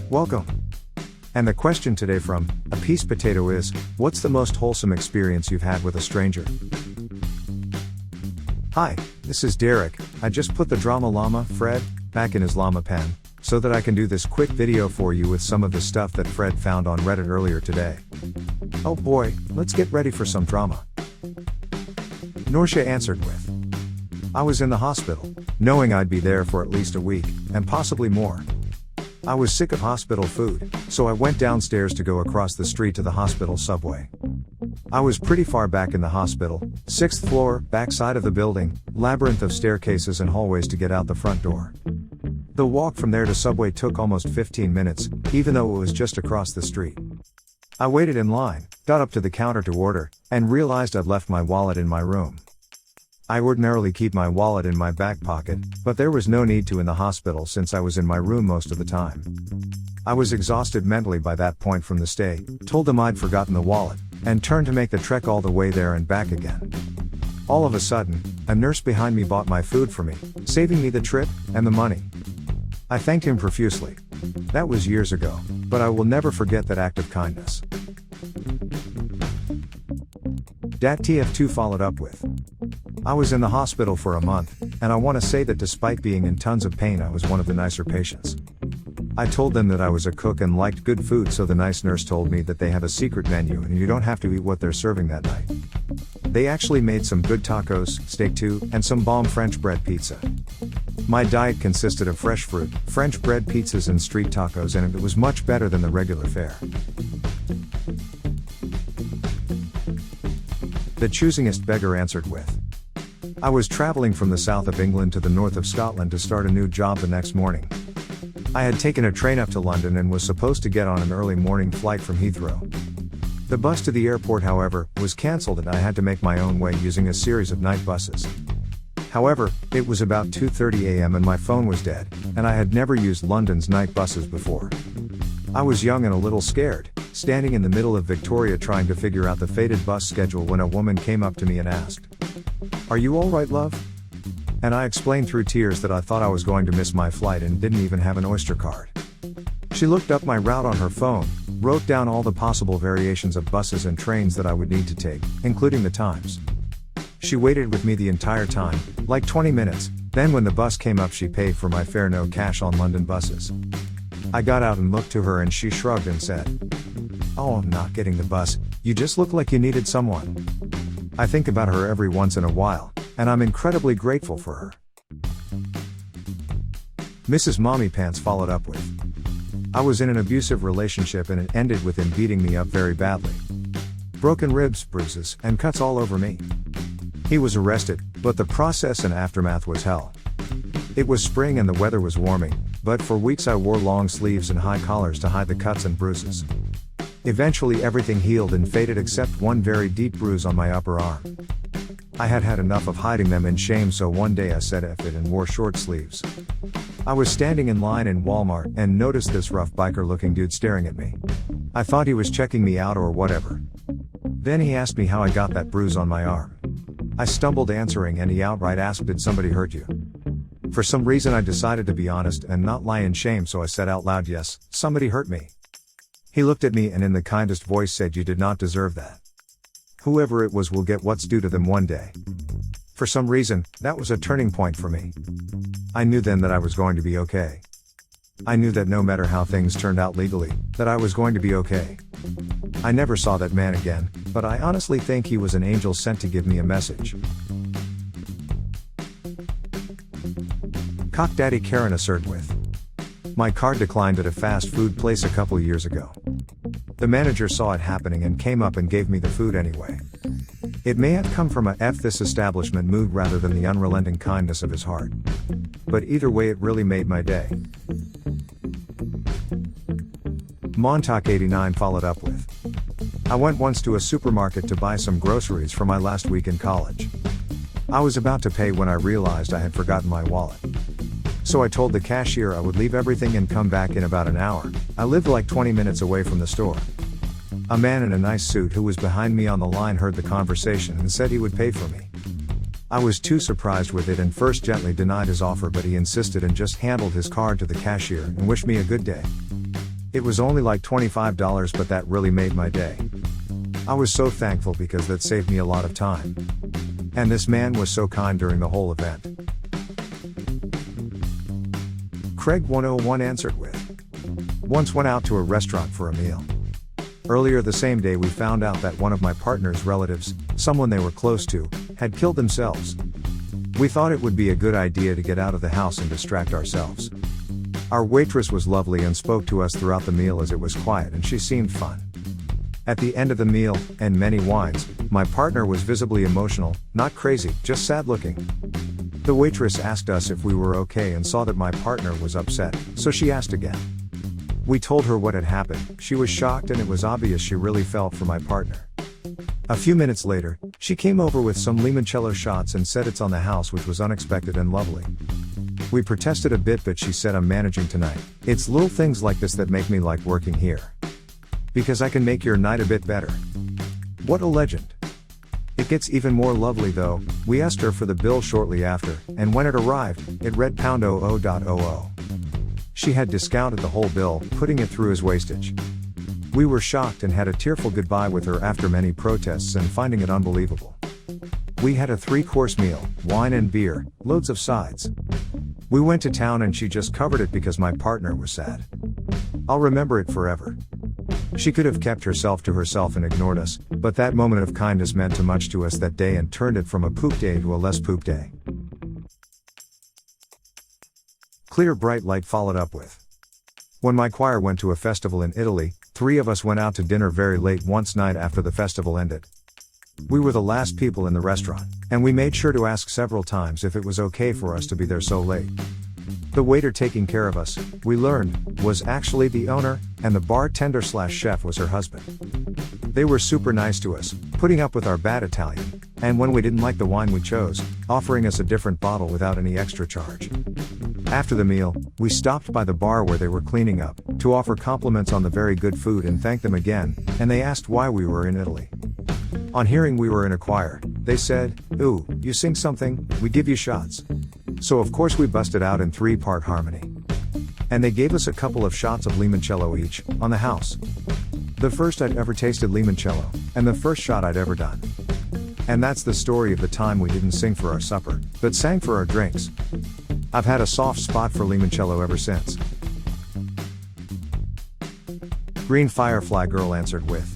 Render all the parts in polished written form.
Welcome. And the question today from A Piece Potato is, what's the most wholesome experience you've had with a stranger? Hi, this is Derek. I just put the Drama Llama, Fred, back in his llama pen, so that I can do this quick video for you with some of the stuff that Fred found on Reddit earlier today. Oh boy, let's get ready for some drama. Norsha answered with, I was in the hospital, knowing I'd be there for at least a week, and possibly more. I was sick of hospital food, so I went downstairs to go across the street to the hospital subway. I was pretty far back in the hospital, 6th floor, back side of the building, labyrinth of staircases and hallways to get out the front door. The walk from there to subway took almost 15 minutes, even though it was just across the street. I waited in line, got up to the counter to order, and realized I'd left my wallet in my room. I ordinarily keep my wallet in my back pocket, but there was no need to in the hospital since I was in my room most of the time. I was exhausted mentally by that point from the stay, told them I'd forgotten the wallet, and turned to make the trek all the way there and back again. All of a sudden, a nurse behind me bought my food for me, saving me the trip and the money. I thanked him profusely. That was years ago, but I will never forget that act of kindness. DatTF2 followed up with, I was in the hospital for a month, and I want to say that despite being in tons of pain I was one of the nicer patients. I told them that I was a cook and liked good food, so the nice nurse told me that they have a secret menu and you don't have to eat what they're serving that night. They actually made some good tacos, steak too, and some bomb French bread pizza. My diet consisted of fresh fruit, French bread pizzas and street tacos, and it was much better than the regular fare. The choosingest beggar answered with, I was traveling from the south of England to the north of Scotland to start a new job the next morning. I had taken a train up to London and was supposed to get on an early morning flight from Heathrow. The bus to the airport, however, was cancelled and I had to make my own way using a series of night buses. However, it was about 2:30 a.m. and my phone was dead, and I had never used London's night buses before. I was young and a little scared, standing in the middle of Victoria trying to figure out the fated bus schedule when a woman came up to me and asked, Are you alright, love? And I explained through tears that I thought I was going to miss my flight and didn't even have an Oyster card. She looked up my route on her phone, wrote down all the possible variations of buses and trains that I would need to take, including the times. She waited with me the entire time, like 20 minutes, then when the bus came up she paid for my fare, no cash on London buses. I got out and looked to her and she shrugged and said, Oh, I'm not getting the bus, you just look like you needed someone. I think about her every once in a while, and I'm incredibly grateful for her. Mrs. Mommy Pants followed up with, I was in an abusive relationship and it ended with him beating me up very badly. Broken ribs, bruises, and cuts all over me. He was arrested, but the process and aftermath was hell. It was spring and the weather was warming, but for weeks I wore long sleeves and high collars to hide the cuts and bruises. Eventually everything healed and faded except one very deep bruise on my upper arm. I had had enough of hiding them in shame, so one day I said F it and wore short sleeves. I was standing in line in Walmart and noticed this rough biker looking dude staring at me. I thought he was checking me out or whatever. Then he asked me how I got that bruise on my arm. I stumbled answering and he outright asked, Did somebody hurt you? For some reason I decided to be honest and not lie in shame, so I said out loud, Yes, somebody hurt me. He looked at me and in the kindest voice said, You did not deserve that. Whoever it was will get what's due to them one day. For some reason, that was a turning point for me. I knew then that I was going to be okay. I knew that no matter how things turned out legally, that I was going to be okay. I never saw that man again, but I honestly think he was an angel sent to give me a message. Cock Daddy Karen asserted with, My card declined at a fast food place a couple years ago. The manager saw it happening and came up and gave me the food anyway. It may have come from a F this establishment mood rather than the unrelenting kindness of his heart. But either way it really made my day. Montauk89 followed up with, I went once to a supermarket to buy some groceries for my last week in college. I was about to pay when I realized I had forgotten my wallet. So I told the cashier I would leave everything and come back in about an hour. I lived like 20 minutes away from the store. A man in a nice suit who was behind me on the line heard the conversation and said he would pay for me. I was too surprised with it and first gently denied his offer, but he insisted and just handed his card to the cashier and wished me a good day. It was only like $25, but that really made my day. I was so thankful because that saved me a lot of time. And this man was so kind during the whole event. Craig 101 answered with, once went out to a restaurant for a meal. Earlier the same day we found out that one of my partner's relatives, someone they were close to, had killed themselves. We thought it would be a good idea to get out of the house and distract ourselves. Our waitress was lovely and spoke to us throughout the meal as it was quiet and she seemed fun. At the end of the meal, and many wines, my partner was visibly emotional, not crazy, just sad looking. The waitress asked us if we were okay and saw that my partner was upset, so she asked again. We told her what had happened, she was shocked and it was obvious she really felt for my partner. A few minutes later, she came over with some limoncello shots and said it's on the house, which was unexpected and lovely. We protested a bit, but she said I'm managing tonight. It's little things like this that make me like working here. Because I can make your night a bit better. What a legend. It gets even more lovely though. We asked her for the bill shortly after, and when it arrived, it read £00.00. She had discounted the whole bill, putting it through as wastage. We were shocked and had a tearful goodbye with her after many protests and finding it unbelievable. We had a 3-course meal, wine and beer, loads of sides. We went to town and she just covered it because my partner was sad. I'll remember it forever. She could have kept herself to herself and ignored us, but that moment of kindness meant too much to us that day and turned it from a poop day to a less poop day. Clear bright light followed up with, when my choir went to a festival in Italy, 3 of us went out to dinner very late once night after the festival ended. We were the last people in the restaurant, and we made sure to ask several times if it was okay for us to be there so late. The waiter taking care of us, we learned, was actually the owner, and the bartender/chef was her husband. They were super nice to us, putting up with our bad Italian, and when we didn't like the wine we chose, offering us a different bottle without any extra charge. After the meal, we stopped by the bar where they were cleaning up, to offer compliments on the very good food and thank them again, and they asked why we were in Italy. On hearing we were in a choir, they said, "Ooh, you sing something, we give you shots." So of course we busted out in 3-part harmony. And they gave us a couple of shots of limoncello each, on the house. The first I'd ever tasted limoncello, and the first shot I'd ever done. And that's the story of the time we didn't sing for our supper, but sang for our drinks. I've had a soft spot for limoncello ever since. Green Firefly Girl answered with,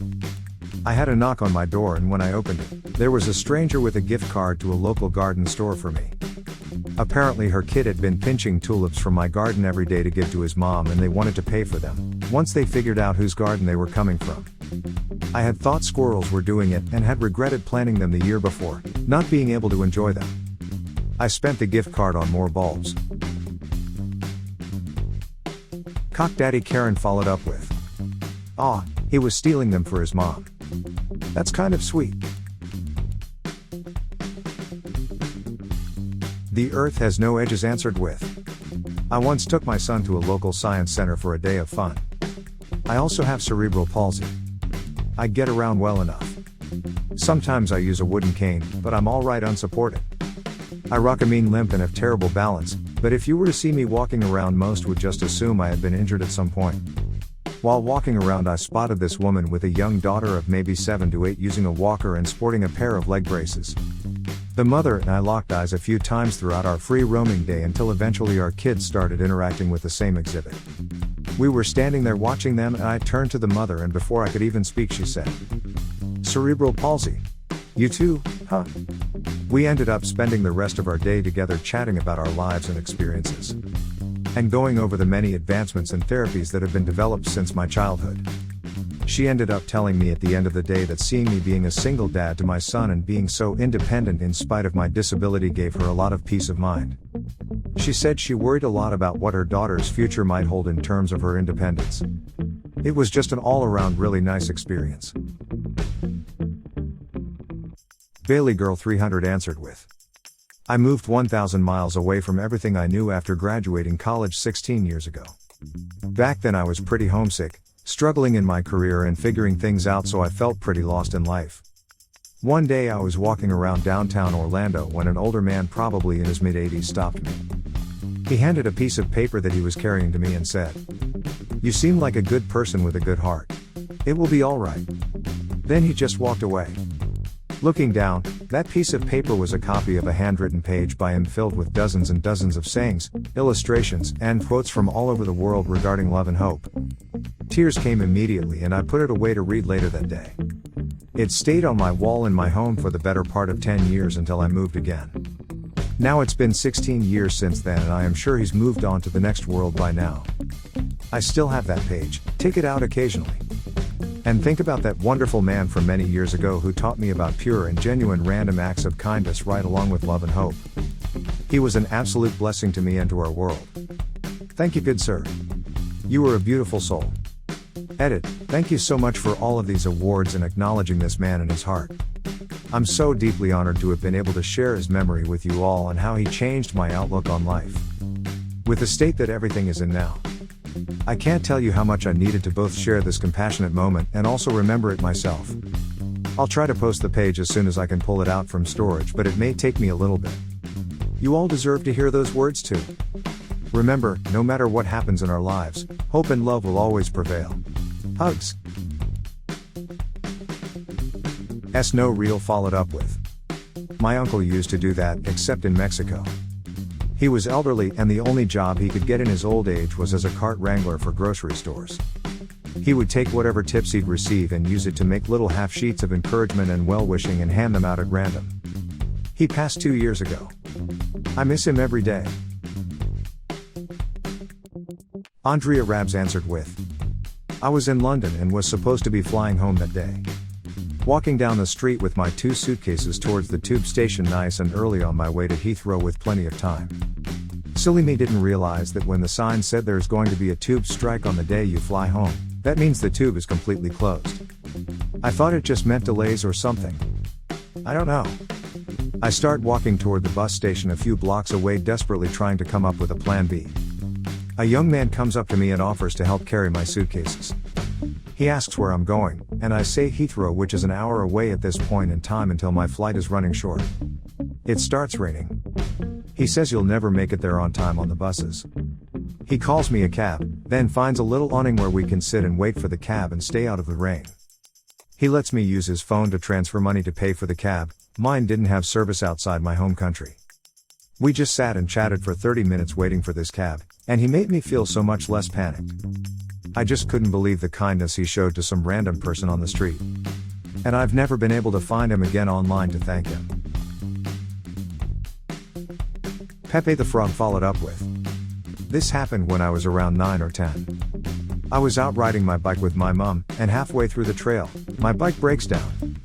I had a knock on my door and when I opened it, there was a stranger with a gift card to a local garden store for me. Apparently her kid had been pinching tulips from my garden every day to give to his mom and they wanted to pay for them, once they figured out whose garden they were coming from. I had thought squirrels were doing it and had regretted planting them the year before, not being able to enjoy them. I spent the gift card on more bulbs. Cock Daddy Karen followed up with, he was stealing them for his mom. That's kind of sweet. The Earth Has No Edges answered with, I once took my son to a local science center for a day of fun. I also have cerebral palsy. I get around well enough. Sometimes I use a wooden cane, but I'm alright unsupported. I rock a mean limp and have terrible balance, but if you were to see me walking around most would just assume I had been injured at some point. While walking around I spotted this woman with a young daughter of maybe 7 to 8 using a walker and sporting a pair of leg braces. The mother and I locked eyes a few times throughout our free roaming day until eventually our kids started interacting with the same exhibit. We were standing there watching them and I turned to the mother and before I could even speak she said, Cerebral palsy. You too, huh? We ended up spending the rest of our day together chatting about our lives and experiences. And going over the many advancements and therapies that have been developed since my childhood. She ended up telling me at the end of the day that seeing me being a single dad to my son and being so independent in spite of my disability gave her a lot of peace of mind. She said she worried a lot about what her daughter's future might hold in terms of her independence. It was just an all-around really nice experience. Bailey Girl 300 answered with, I moved 1,000 miles away from everything I knew after graduating college 16 years ago. Back then I was pretty homesick, struggling in my career and figuring things out, so I felt pretty lost in life. One day I was walking around downtown Orlando when an older man probably in his mid-80s stopped me. He handed a piece of paper that he was carrying to me and said, You seem like a good person with a good heart. It will be alright. Then he just walked away. Looking down, that piece of paper was a copy of a handwritten page by him filled with dozens and dozens of sayings, illustrations, and quotes from all over the world regarding love and hope. Tears came immediately and I put it away to read later that day. It stayed on my wall in my home for the better part of 10 years until I moved again. Now it's been 16 years since then and I am sure he's moved on to the next world by now. I still have that page, take it out occasionally. And think about that wonderful man from many years ago who taught me about pure and genuine random acts of kindness right along with love and hope. He was an absolute blessing to me and to our world. Thank you, good sir. You were a beautiful soul. Edit, thank you so much for all of these awards and acknowledging this man and his heart. I'm so deeply honored to have been able to share his memory with you all and how he changed my outlook on life. With the state that everything is in now. I can't tell you how much I needed to both share this compassionate moment and also remember it myself. I'll try to post the page as soon as I can pull it out from storage, but it may take me a little bit. You all deserve to hear those words too. Remember, no matter what happens in our lives, hope and love will always prevail. Hugs. No real followed up with. My uncle used to do that, except in Mexico. He was elderly and the only job he could get in his old age was as a cart wrangler for grocery stores. He would take whatever tips he'd receive and use it to make little half sheets of encouragement and well-wishing and hand them out at random. He passed 2 years ago. I miss him every day. Andrea Rabs answered with, I was in London and was supposed to be flying home that day. Walking down the street with my 2 suitcases towards the tube station nice and early on my way to Heathrow with plenty of time. Silly me didn't realize that when the sign said there's going to be a tube strike on the day you fly home, that means the tube is completely closed. I thought it just meant delays or something. I don't know. I start walking toward the bus station a few blocks away, desperately trying to come up with a plan B. A young man comes up to me and offers to help carry my suitcases. He asks where I'm going, and I say Heathrow, which is an hour away at this point in time until my flight is running short. It starts raining. He says you'll never make it there on time on the buses. He calls me a cab, then finds a little awning where we can sit and wait for the cab and stay out of the rain. He lets me use his phone to transfer money to pay for the cab. Mine didn't have service outside my home country. We just sat and chatted for 30 minutes waiting for this cab, and he made me feel so much less panicked. I just couldn't believe the kindness he showed to some random person on the street. And I've never been able to find him again online to thank him. Pepe the Frog followed up with, this happened when I was around 9 or 10. I was out riding my bike with my mom, and halfway through the trail, my bike breaks down.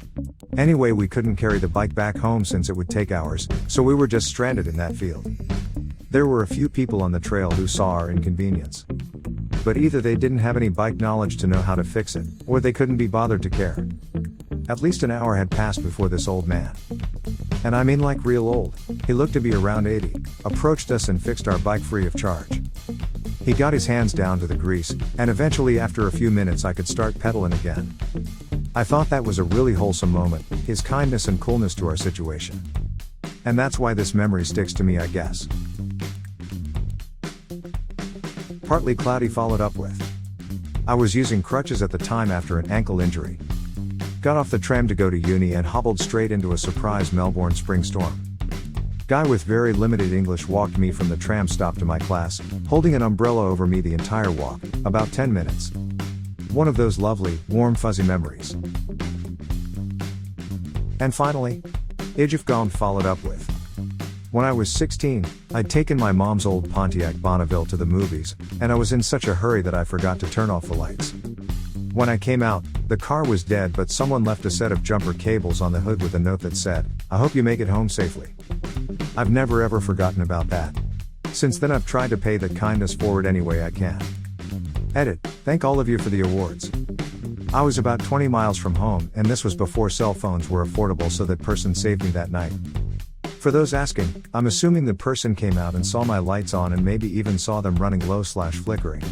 Anyway, we couldn't carry the bike back home since it would take hours, so we were just stranded in that field. There were a few people on the trail who saw our inconvenience. But either they didn't have any bike knowledge to know how to fix it, or they couldn't be bothered to care. At least an hour had passed before this old man. And I mean like real old, he looked to be around 80, approached us and fixed our bike free of charge. He got his hands down to the grease, and eventually after a few minutes I could start pedaling again. I thought that was a really wholesome moment, his kindness and coolness to our situation. And that's why this memory sticks to me, I guess. Partly Cloudy followed up with, I was using crutches at the time after an ankle injury. Got off the tram to go to uni and hobbled straight into a surprise Melbourne spring storm. Guy with very limited English walked me from the tram stop to my class, holding an umbrella over me the entire walk, about 10 minutes. One of those lovely, warm fuzzy memories. And finally, Ijif Gom followed up with, when I was 16, I'd taken my mom's old Pontiac Bonneville to the movies, and I was in such a hurry that I forgot to turn off the lights. When I came out, the car was dead, but someone left a set of jumper cables on the hood with a note that said, I hope you make it home safely. I've never ever forgotten about that. Since then I've tried to pay that kindness forward any way I can. Edit, thank all of you for the awards. I was about 20 miles from home, and this was before cell phones were affordable, so that person saved me that night. For those asking, I'm assuming the person came out and saw my lights on and maybe even saw them running low/flickering.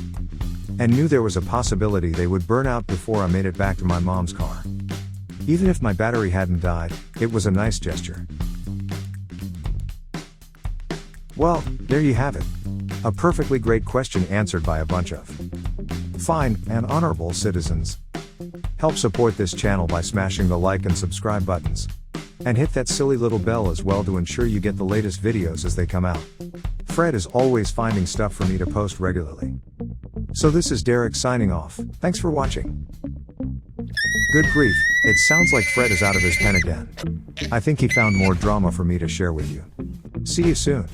And knew there was a possibility they would burn out before I made it back to my mom's car. Even if my battery hadn't died, it was a nice gesture. Well, there you have it. A perfectly great question answered by a bunch of fine, and honorable citizens. Help support this channel by smashing the like and subscribe buttons. And hit that silly little bell as well to ensure you get the latest videos as they come out. Fred is always finding stuff for me to post regularly. So this is Derek signing off, thanks for watching. Good grief, it sounds like Fred is out of his pen again. I think he found more drama for me to share with you. See you soon.